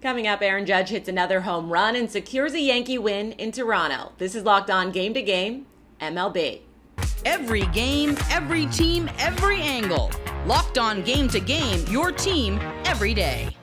Coming up, Aaron Judge hits another home run and secures a Yankee win in Toronto. This is Locked On Game to Game, MLB. Every game, every team, every angle. Locked On Game to Game, your team every day.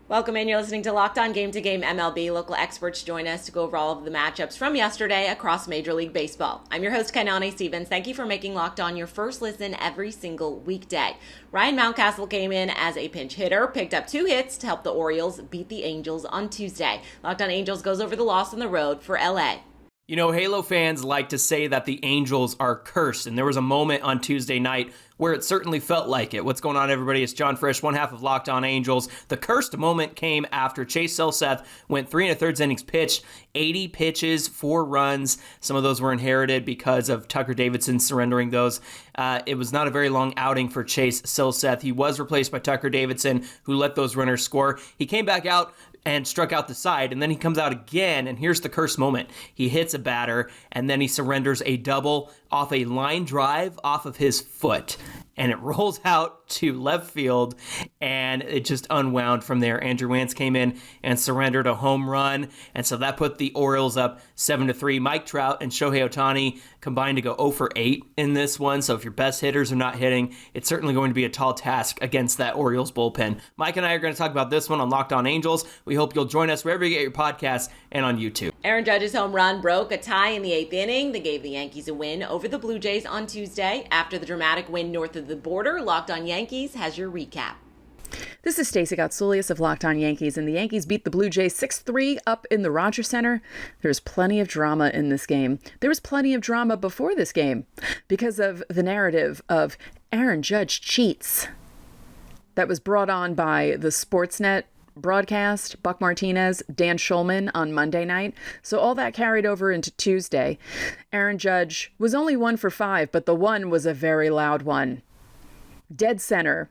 Welcome in. You're listening to Locked On Game to Game MLB. Local experts join us to go over all of the matchups from yesterday across Major League Baseball. I'm your host, Kainani Stevens. Thank you for making Locked On your first listen every single weekday. Ryan Mountcastle came in as a pinch hitter, picked up 2 hits to help the Orioles beat the Angels on Tuesday. Locked On Angels goes over the loss on the road for LA. You know, Halo fans like to say that the Angels are cursed, and there was a moment on Tuesday night where it certainly felt like it. What's going on, everybody? It's John Frisch, one half of Locked On Angels. The cursed moment came after Chase Selseth went 3 1/3 innings pitched, 80 pitches, 4 runs. Some of those were inherited because of Tucker Davidson surrendering those. It was not a very long outing for Chase Selseth. He was replaced by Tucker Davidson, who let those runners score. He came back out and struck out the side, and then he comes out again, and here's the curse moment. He hits a batter, and then he surrenders a double off a line drive off of his foot, and it rolls out to left field, and it just unwound from there. Andrew Wantz came in and surrendered a home run, and so that put the Orioles up 7-3. Mike Trout and Shohei Ohtani combined to go 0 for 8 in this one, so if your best hitters are not hitting, it's certainly going to be a tall task against that Orioles bullpen. Mike and I are going to talk about this one on Locked On Angels. We hope you'll join us wherever you get your podcasts and on YouTube. Aaron Judge's home run broke a tie in the 8th inning that gave the Yankees a win over the Blue Jays on Tuesday. After the dramatic win north of the border, Locked On Yankees has your recap. This is Stacey Gotsoulias of Locked On Yankees, and the Yankees beat the Blue Jays 6-3 up in the Rogers Center. There's plenty of drama in this game. There was plenty of drama before this game because of the narrative of Aaron Judge cheats that was brought on by the Sportsnet broadcast, Buck Martinez, Dan Schulman on Monday night. So all that carried over into Tuesday. Aaron Judge was only 1 for 5, but the one was a very loud one. Dead center,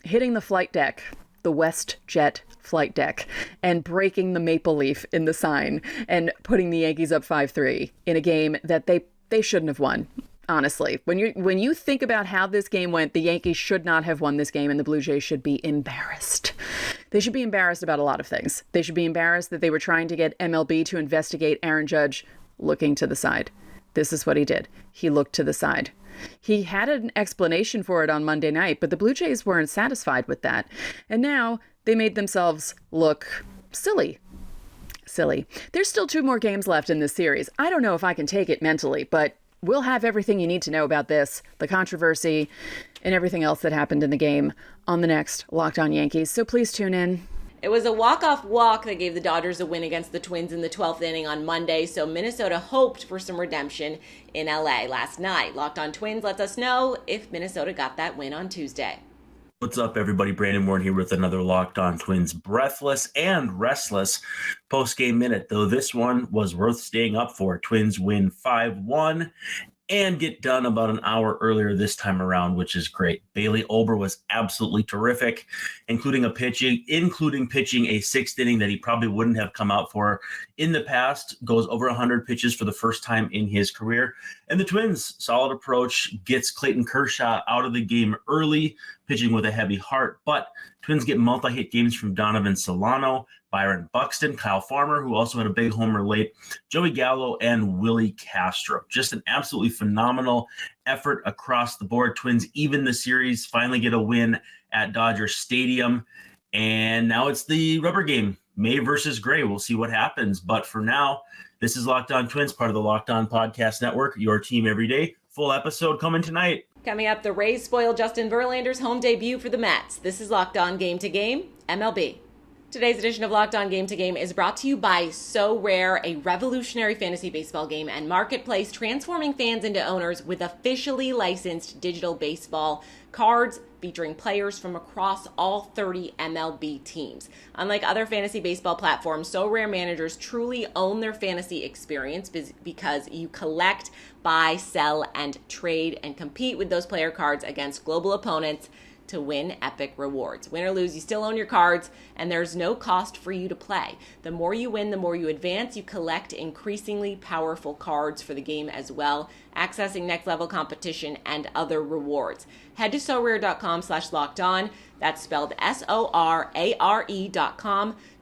hitting the flight deck, the WestJet flight deck, and breaking the maple leaf in the sign and putting the Yankees up 5-3 in a game that they shouldn't have won. Honestly, when you think about how this game went, the Yankees should not have won this game, and the Blue Jays should be embarrassed. They should be embarrassed about a lot of things. They should be embarrassed that they were trying to get MLB to investigate Aaron Judge looking to the side. This is what he did. He looked to the side. He had an explanation for it on Monday night, but the Blue Jays weren't satisfied with that. And now they made themselves look silly. There's still 2 more games left in this series. I don't know if I can take it mentally, but we'll have everything you need to know about this, the controversy, and everything else that happened in the game on the next Locked On Yankees. So please tune in. It was a walk-off walk that gave the Dodgers a win against the Twins in the 12th inning on Monday, so Minnesota hoped for some redemption in LA last night. Locked On Twins lets us know if Minnesota got that win on Tuesday. What's up, everybody? Brandon Warren here with another Locked On Twins breathless and restless post-game minute, though this one was worth staying up for. Twins win 5-1 and get done about an hour earlier this time around, which is great. Bailey Ober was absolutely terrific, including pitching a 6th inning that he probably wouldn't have come out for in the past. Goes over 100 pitches for the first time in his career. And the Twins' solid approach gets Clayton Kershaw out of the game early, pitching with a heavy heart. But Twins get multi-hit games from Donovan Solano, Byron Buxton, Kyle Farmer, who also had a big homer late, Joey Gallo, and Willie Castro. Just an absolutely phenomenal effort across the board. Twins even the series, finally get a win at Dodger Stadium. And now it's the rubber game, May versus Gray. We'll see what happens. But for now, this is Locked On Twins, part of the Locked On Podcast Network, your team every day. Full episode coming tonight. Coming up, the Rays spoil Justin Verlander's home debut for the Mets. This is Locked On Game to Game, MLB. Today's edition of Locked On Game to Game is brought to you by Sorare, a revolutionary fantasy baseball game and marketplace transforming fans into owners with officially licensed digital baseball cards featuring players from across all 30 MLB teams. Unlike other fantasy baseball platforms, Sorare managers truly own their fantasy experience because you collect, buy, sell, and trade and compete with those player cards against global opponents to win epic rewards. Win or lose, you still own your cards, and there's no cost for you to play. The more you win, the more you advance. You collect increasingly powerful cards for the game as well, accessing next level competition and other rewards. Head to sorare.com/lockedon. That's spelled SORARE.com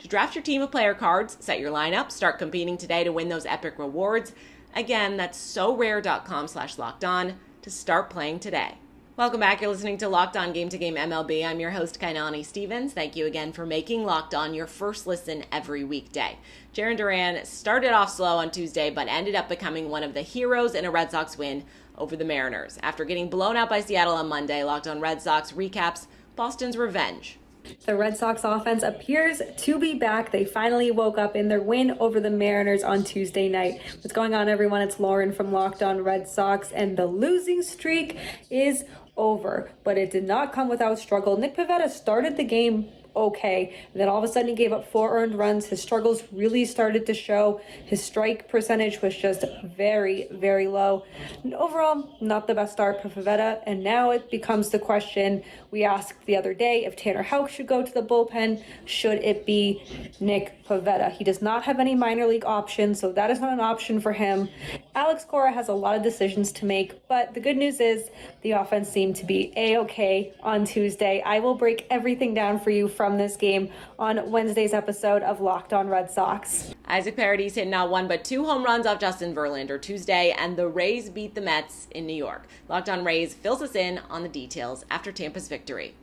to draft your team of player cards, set your lineup, start competing today to win those epic rewards. Again, that's sorare.com/lockedon to start playing today. Welcome back. You're listening to Locked On Game to Game MLB. I'm your host, Kainani Stevens. Thank you again for making Locked On your first listen every weekday. Jarren Duran started off slow on Tuesday, but ended up becoming one of the heroes in a Red Sox win over the Mariners. After getting blown out by Seattle on Monday, Locked On Red Sox recaps Boston's revenge. The Red Sox offense appears to be back. They finally woke up in their win over the Mariners on Tuesday night. What's going on, everyone? It's Lauren from Locked On Red Sox, and the losing streak is over, but it did not come without struggle. Nick Pivetta started the game okay, and then all of a sudden he gave up 4 earned runs. His struggles really started to show. His strike percentage was just very, very low. And overall, not the best start for Pivetta, and now it becomes the question we asked the other day, if Tanner Houck should go to the bullpen, should it be Nick Pivetta? He does not have any minor league options, so that is not an option for him. Alex Cora has a lot of decisions to make, but the good news is the offense seemed to be A-okay on Tuesday. I will break everything down for you from this game on Wednesday's episode of Locked On Red Sox. Isaac Paredes hit not 1 but 2 home runs off Justin Verlander Tuesday, and the Rays beat the Mets in New York. Locked On Rays fills us in on the details after Tampa's victory.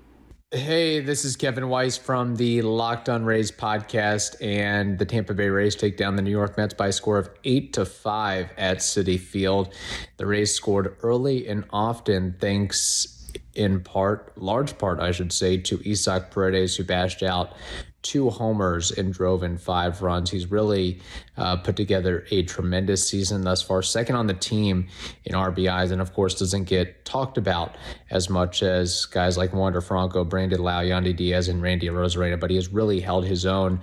Hey, this is Kevin Weiss from the Locked On Rays podcast, and the Tampa Bay Rays take down the New York Mets by a score of 8-5 at Citi Field. The Rays scored early and often thanks large part, I should say, to Isaac Paredes, who bashed out 2 homers and drove in 5 runs. He's really put together a tremendous season thus far, second on the team in RBIs, and of course doesn't get talked about as much as guys like Wander Franco, Brandon Lau, Yandy Diaz, and Randy Arozarena, but he has really held his own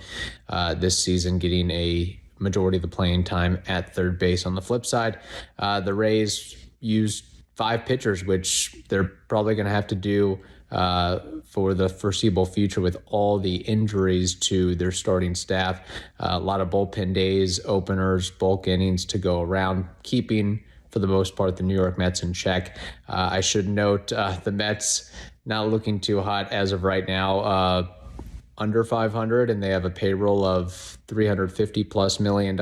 this season, getting a majority of the playing time at third base. On the flip side, the Rays used 5 pitchers, which they're probably going to have to do for the foreseeable future with all the injuries to their starting staff. A lot of bullpen days, openers, bulk innings to go around, keeping, for the most part, the New York Mets in check. I should note the Mets not looking too hot as of right now, under 500, and they have a payroll of $350+ million,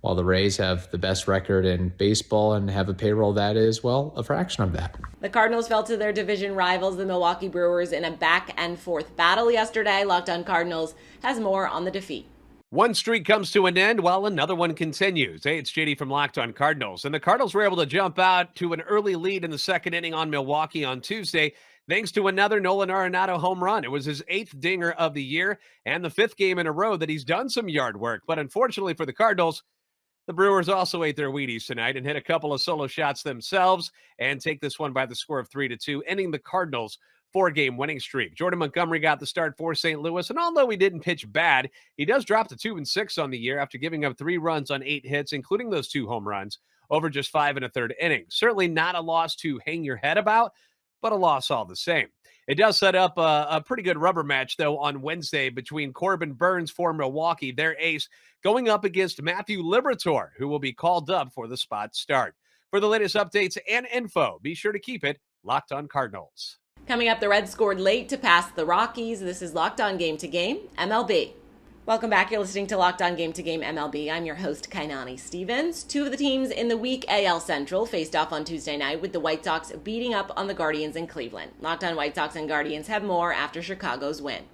while the Rays have the best record in baseball and have a payroll that is, well, a fraction of that. The Cardinals fell to their division rivals, the Milwaukee Brewers, in a back-and-forth battle yesterday. Locked On Cardinals has more on the defeat. One streak comes to an end while another one continues. Hey, it's JD from Locked On Cardinals. And the Cardinals were able to jump out to an early lead in the second inning on Milwaukee on Tuesday, thanks to another Nolan Arenado home run. It was his 8th dinger of the year and the 5th game in a row that he's done some yard work. But unfortunately for the Cardinals, the Brewers also ate their Wheaties tonight and hit a couple of solo shots themselves and take this one by the score of 3-2, ending the Cardinals' 4-game winning streak. Jordan Montgomery got the start for St. Louis, and although he didn't pitch bad, he does drop to 2-6 on the year after giving up 3 runs on 8 hits, including those 2 home runs over just 5 1/3 innings. Certainly not a loss to hang your head about, but a loss all the same. It does set up a pretty good rubber match, though, on Wednesday between Corbin Burnes for Milwaukee, their ace, going up against Matthew Liberatore, who will be called up for the spot start. For the latest updates and info, be sure to keep it Locked On Cardinals. Coming up, the Reds scored late to pass the Rockies. This is Locked On Game to Game MLB. Welcome back. You're listening to Locked On Game to Game MLB. I'm your host, Kainani Stevens. 2 of the teams in the weak AL Central faced off on Tuesday night, with the White Sox beating up on the Guardians in Cleveland. Locked On White Sox and Guardians have more after Chicago's win.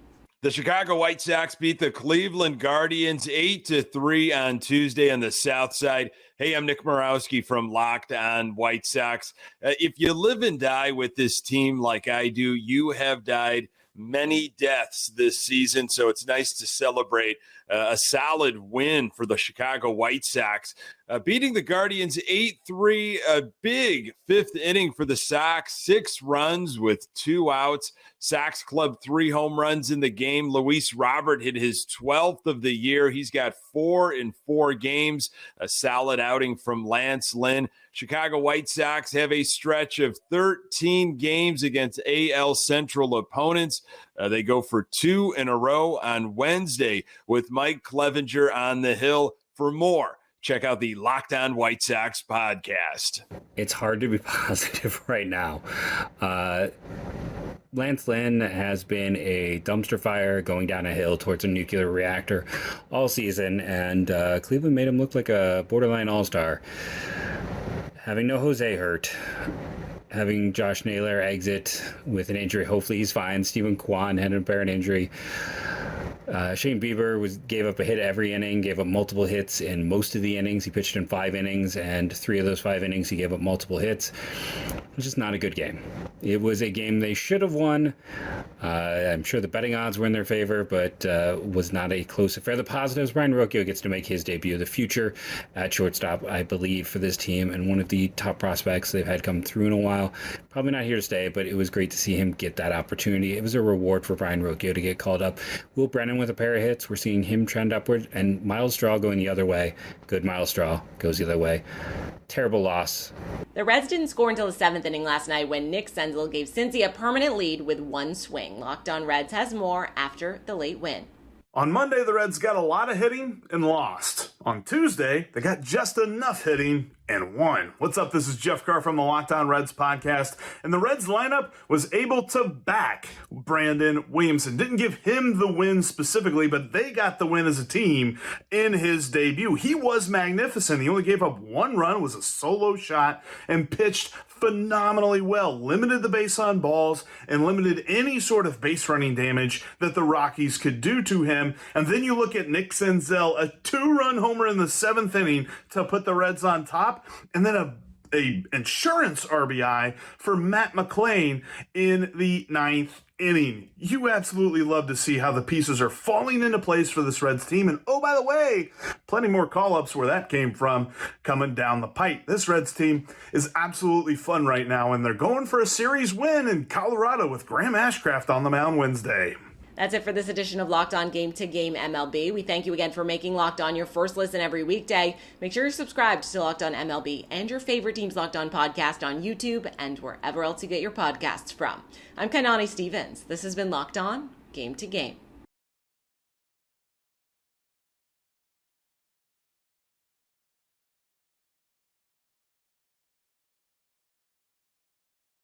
The Chicago White Sox beat the Cleveland Guardians 8-3 on Tuesday on the South Side. Hey, I'm Nick Morawski from Locked On White Sox. If you live and die with this team like I do, you have died many deaths this season, so it's nice to celebrate a solid win for the Chicago White Sox. beating the Guardians 8-3. A big fifth inning for the Sox. 6 runs with 2 outs. Sox clubbed 3 home runs in the game. Luis Robert hit his 12th of the year. He's got 4 in 4 games. A solid outing from Lance Lynn. Chicago White Sox have a stretch of 13 games against AL Central opponents. They go for 2 in a row on Wednesday with Mike Clevenger on the hill. For more, check out the Locked On White Sox podcast. It's hard to be positive right now. Lance Lynn has been a dumpster fire going down a hill towards a nuclear reactor all season, and Cleveland made him look like a borderline all-star. Having no Jose hurt, having Josh Naylor exit with an injury, hopefully he's fine. Stephen Kwan had an apparent injury. Shane Bieber gave up a hit every inning, gave up multiple hits in most of the innings. He pitched in 5 innings, and 3 of those 5 innings he gave up multiple hits. It was just not a good game. It was a game they should have won. I'm sure the betting odds were in their favor, but was not a close affair. The positives, Brian Rocchio gets to make his debut. The future at shortstop, I believe, for this team, and one of the top prospects they've had come through in a while. Probably not here to stay, but it was great to see him get that opportunity. It was a reward for Brian Rocchio to get called up. Will Brennan with a pair of hits. We're seeing him trend upward, and Miles Straw going the other way. Good Miles Straw goes the other way. Terrible loss. The Reds didn't score until the 7th inning last night when Nick Senzel gave Cincy a permanent lead with 1 swing. Locked On Reds has more after the late win. On Monday, the Reds got a lot of hitting and lost. On Tuesday, they got just enough hitting and won. What's up? This is Jeff Carr from the Locked On Reds podcast. And the Reds lineup was able to back Brandon Williamson. Didn't give him the win specifically, but they got the win as a team in his debut. He was magnificent. He only gave up 1 run, was a solo shot, and pitched phenomenally well. Limited the base on balls and limited any sort of base running damage that the Rockies could do to him. And then you look at Nick Senzel, a 2-run homer in the 7th inning to put the Reds on top, and then a insurance RBI for Matt McClain in the 9th inning. You absolutely love to see how the pieces are falling into place for this Reds team. And oh, by the way, plenty more call-ups where that came from coming down the pipe. This Reds team is absolutely fun right now, and they're going for a series win in Colorado with Graham Ashcraft on the mound Wednesday. That's it for this edition of Locked On Game to Game MLB. We thank you again for making Locked On your first listen every weekday. Make sure you're subscribed to Locked On MLB and your favorite team's Locked On podcast on YouTube and wherever else you get your podcasts from. I'm Kainani Stevens. This has been Locked On Game to Game.